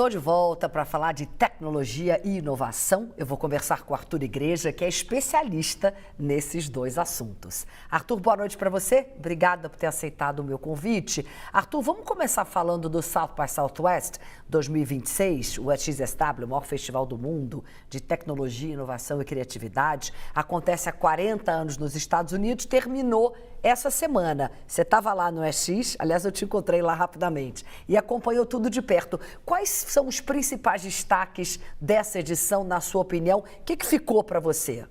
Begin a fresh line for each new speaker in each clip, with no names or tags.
Estou de volta para falar de tecnologia e inovação. Eu vou conversar com o Arthur Igreja, que é especialista nesses dois assuntos. Arthur, boa noite para você. Obrigada por ter aceitado o meu convite. Arthur, vamos começar falando do South by Southwest 2026, o SXSW, o maior festival do mundo de tecnologia, inovação e criatividade. Acontece há 40 anos nos Estados Unidos, terminou essa semana. Você estava lá no SX, aliás, eu te encontrei lá rapidamente, e acompanhou tudo de perto. Quais são os principais destaques dessa edição, na sua opinião? O que ficou para você?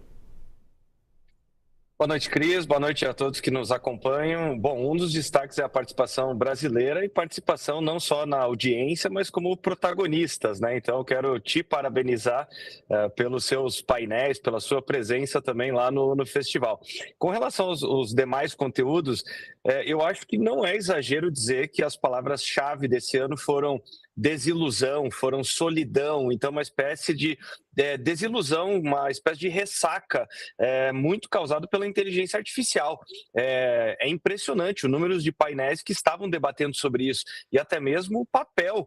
Boa noite, Cris. Boa noite a todos que nos acompanham. Bom, um dos destaques é a participação brasileira e participação não só na audiência, mas como protagonistas, né? Então, eu quero te parabenizar pelos seus painéis, pela sua presença também lá no festival. Com relação aos demais conteúdos, eu acho que não é exagero dizer que as palavras-chave desse ano foram desilusão, foram solidão, então uma espécie de desilusão, uma espécie de ressaca muito causado pela inteligência artificial. É impressionante o número de painéis que estavam debatendo sobre isso e até mesmo o papel,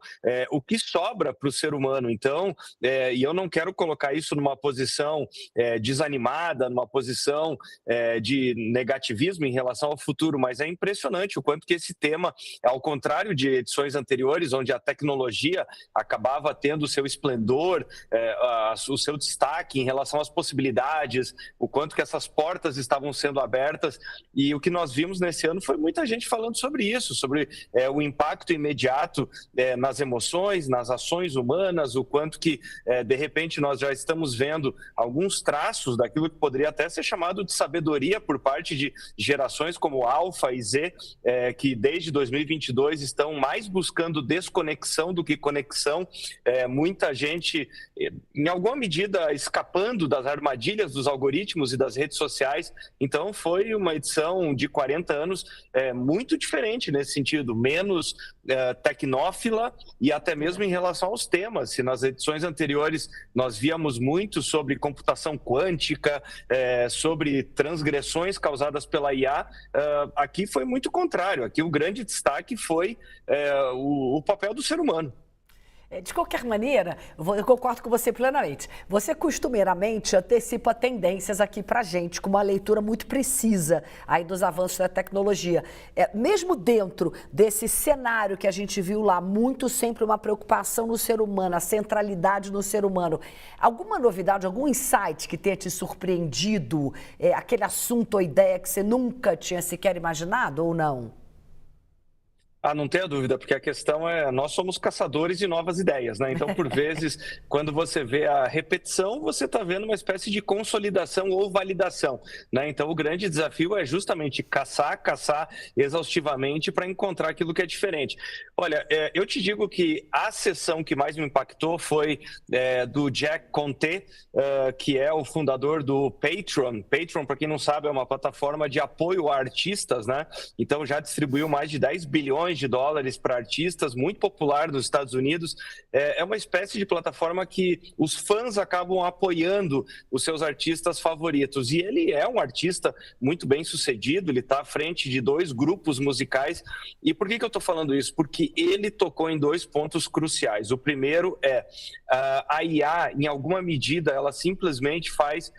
o que sobra para o ser humano. Então, e eu não quero colocar isso numa posição desanimada, numa posição de negativismo em relação ao futuro, mas é impressionante o quanto que esse tema, ao contrário de edições anteriores, onde a tecnologia acabava tendo o seu esplendor, o seu destaque em relação às possibilidades, o quanto que essas portas estavam sendo abertas, e o que nós vimos nesse ano foi muita gente falando sobre isso, sobre o impacto imediato nas emoções, nas ações humanas, o quanto que, de repente, nós já estamos vendo alguns traços daquilo que poderia até ser chamado de sabedoria por parte de gerações como Alfa e Z, que desde 2022 estão mais buscando desconexão do que conexão, muita gente, em alguma medida, escapando das armadilhas dos algoritmos e das redes sociais. Então, foi uma edição de 40 anos muito diferente nesse sentido, menos tecnófila e até mesmo em relação aos temas. Se nas edições anteriores nós víamos muito sobre computação quântica, sobre transgressões causadas pela IA, aqui foi muito contrário. Aqui o grande destaque foi o papel do ser humano.
De qualquer maneira, eu concordo com você plenamente. Você costumeiramente antecipa tendências aqui para a gente, com uma leitura muito precisa aí dos avanços da tecnologia. Mesmo dentro desse cenário que a gente viu lá, muito sempre uma preocupação no ser humano, a centralidade no ser humano. Alguma novidade, algum insight que tenha te surpreendido, aquele assunto ou ideia que você nunca tinha sequer imaginado ou não?
Não tenha dúvida, porque a questão nós somos caçadores de novas ideias, né? Então, por vezes, quando você vê a repetição, você está vendo uma espécie de consolidação ou validação, né? Então, o grande desafio é justamente caçar exaustivamente para encontrar aquilo que é diferente. Olha, eu te digo que a sessão que mais me impactou foi do Jack Conte, que é o fundador do Patreon. Patreon, para quem não sabe, é uma plataforma de apoio a artistas, né? Então, já distribuiu mais de 10 bilhões de dólares para artistas, muito popular nos Estados Unidos. É uma espécie de plataforma que os fãs acabam apoiando os seus artistas favoritos. E ele é um artista muito bem sucedido, ele está à frente de 2 grupos musicais. E por que eu estou falando isso? Porque ele tocou em 2 pontos cruciais. O primeiro a IA, em alguma medida, ela simplesmente faz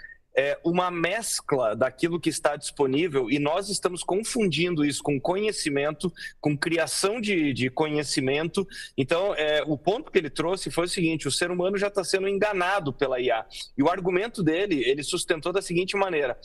uma mescla daquilo que está disponível e nós estamos confundindo isso com conhecimento, com criação de conhecimento. Então, o ponto que ele trouxe foi o seguinte: o ser humano já está sendo enganado pela IA. E o argumento dele, ele sustentou da seguinte maneira: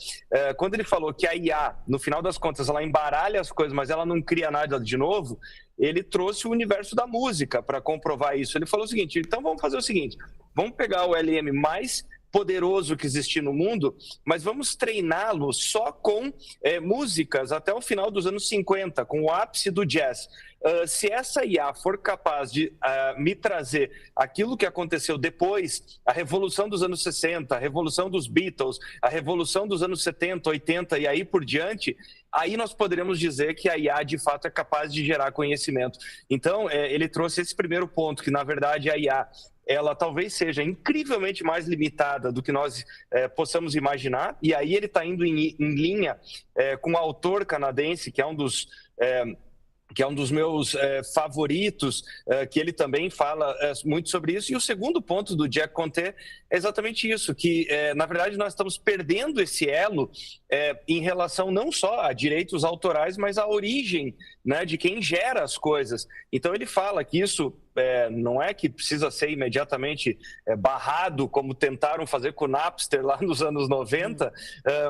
quando ele falou que a IA, no final das contas, ela embaralha as coisas, mas ela não cria nada de novo, ele trouxe o universo da música para comprovar isso. Ele falou o seguinte: então vamos fazer o seguinte, vamos pegar o LM mais poderoso que existir no mundo, mas vamos treiná-lo só com músicas até o final dos anos 50, com o ápice do jazz. Se essa IA for capaz de me trazer aquilo que aconteceu depois, a revolução dos anos 60, a revolução dos Beatles, a revolução dos anos 70, 80 e aí por diante, aí nós poderemos dizer que a IA de fato é capaz de gerar conhecimento. Então, ele trouxe esse primeiro ponto, que na verdade a IA ela talvez seja incrivelmente mais limitada do que nós possamos imaginar, e aí ele está indo em linha com um autor canadense, que é um dos que é um dos meus favoritos, que ele também fala muito sobre isso. E o segundo ponto do Jack Conte é exatamente isso, que, na verdade, nós estamos perdendo esse elo em relação não só a direitos autorais, mas à origem, né, de quem gera as coisas. Então, ele fala que isso não é que precisa ser imediatamente barrado, como tentaram fazer com o Napster lá nos anos 90,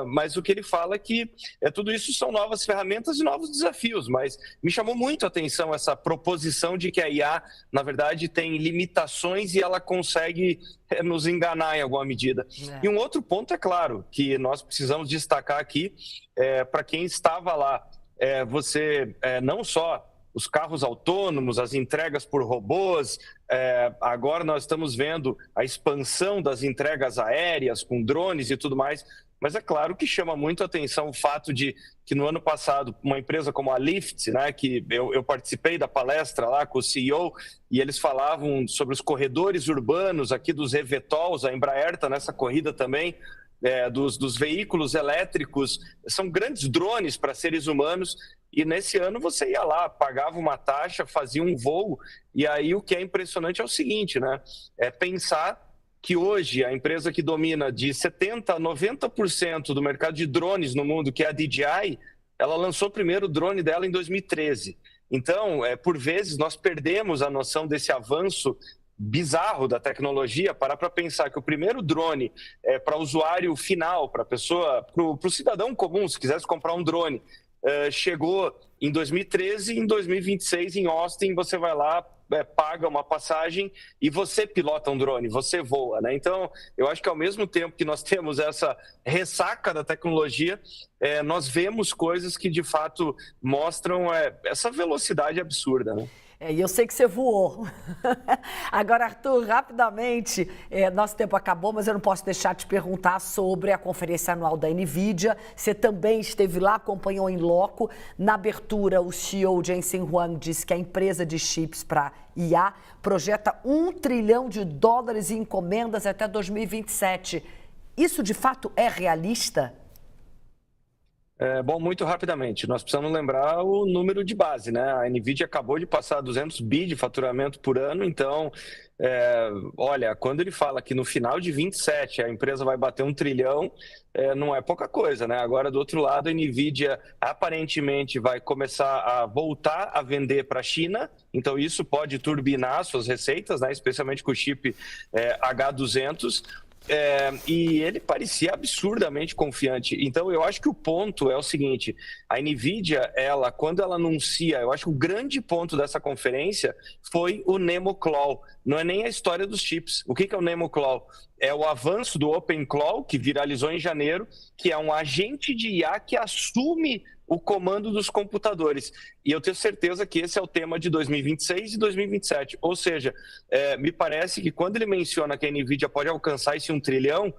mas o que ele fala é que tudo isso são novas ferramentas e novos desafios, mas me chamou muito a atenção essa proposição de que a IA, na verdade, tem limitações e ela consegue nos enganar em alguma medida. E um outro ponto, é claro, que nós precisamos destacar aqui, para quem estava lá, você não só os carros autônomos, as entregas por robôs, agora nós estamos vendo a expansão das entregas aéreas com drones e tudo mais, mas é claro que chama muito a atenção o fato de que no ano passado uma empresa como a Lyft, né, que eu participei da palestra lá com o CEO, e eles falavam sobre os corredores urbanos aqui dos eVTOLs, a Embraer está nessa corrida também, dos veículos elétricos, são grandes drones para seres humanos, e nesse ano você ia lá, pagava uma taxa, fazia um voo, e aí o que é impressionante é o seguinte, né? É pensar que hoje a empresa que domina de 70% a 90% do mercado de drones no mundo, que é a DJI, ela lançou o primeiro drone dela em 2013. Então, por vezes, nós perdemos a noção desse avanço bizarro da tecnologia, para pensar que o primeiro drone para usuário final, para pessoa, para o cidadão comum, se quisesse comprar um drone, chegou em 2013, em 2026 em Austin você vai lá, paga uma passagem e você pilota um drone, você voa, né? Então, eu acho que ao mesmo tempo que nós temos essa ressaca da tecnologia, nós vemos coisas que de fato mostram essa velocidade absurda, né?
E eu sei que você voou. Agora, Arthur, rapidamente, nosso tempo acabou, mas eu não posso deixar de te perguntar sobre a conferência anual da NVIDIA. Você também esteve lá, acompanhou em loco. Na abertura, o CEO Jensen Huang disse que a empresa de chips para IA projeta $1 trilhão em encomendas até 2027. Isso, de fato, é realista?
Bom, muito rapidamente, nós precisamos lembrar o número de base, né? A NVIDIA acabou de passar 200 bi de faturamento por ano, então, olha, quando ele fala que no final de 27 a empresa vai bater $1 trilhão, não é pouca coisa, né? Agora, do outro lado, a NVIDIA aparentemente vai começar a voltar a vender para a China, então isso pode turbinar suas receitas, né? Especialmente com o chip H200, e ele parecia absurdamente confiante. Então, eu acho que o ponto é o seguinte, a NVIDIA, quando ela anuncia, eu acho que o grande ponto dessa conferência foi o NemoClaw. Não é nem a história dos chips. O que é o NemoClaw? É o avanço do OpenClaw, que viralizou em janeiro, que é um agente de IA que assume o comando dos computadores. E eu tenho certeza que esse é o tema de 2026 e 2027. Ou seja, me parece que quando ele menciona que a NVIDIA pode alcançar esse $1 trilhão,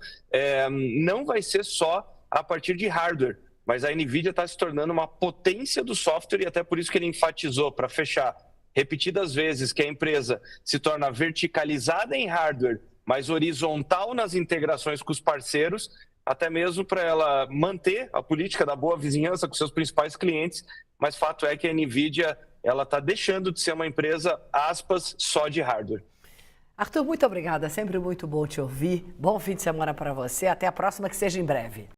não vai ser só a partir de hardware, mas a NVIDIA está se tornando uma potência do software, e até por isso que ele enfatizou, para fechar, repetidas vezes, que a empresa se torna verticalizada em hardware, mas horizontal nas integrações com os parceiros, até mesmo para ela manter a política da boa vizinhança com seus principais clientes, mas fato é que a NVIDIA está deixando de ser uma empresa, aspas, só de hardware.
Arthur, muito obrigada, sempre muito bom te ouvir. Bom fim de semana para você, até a próxima, que seja em breve.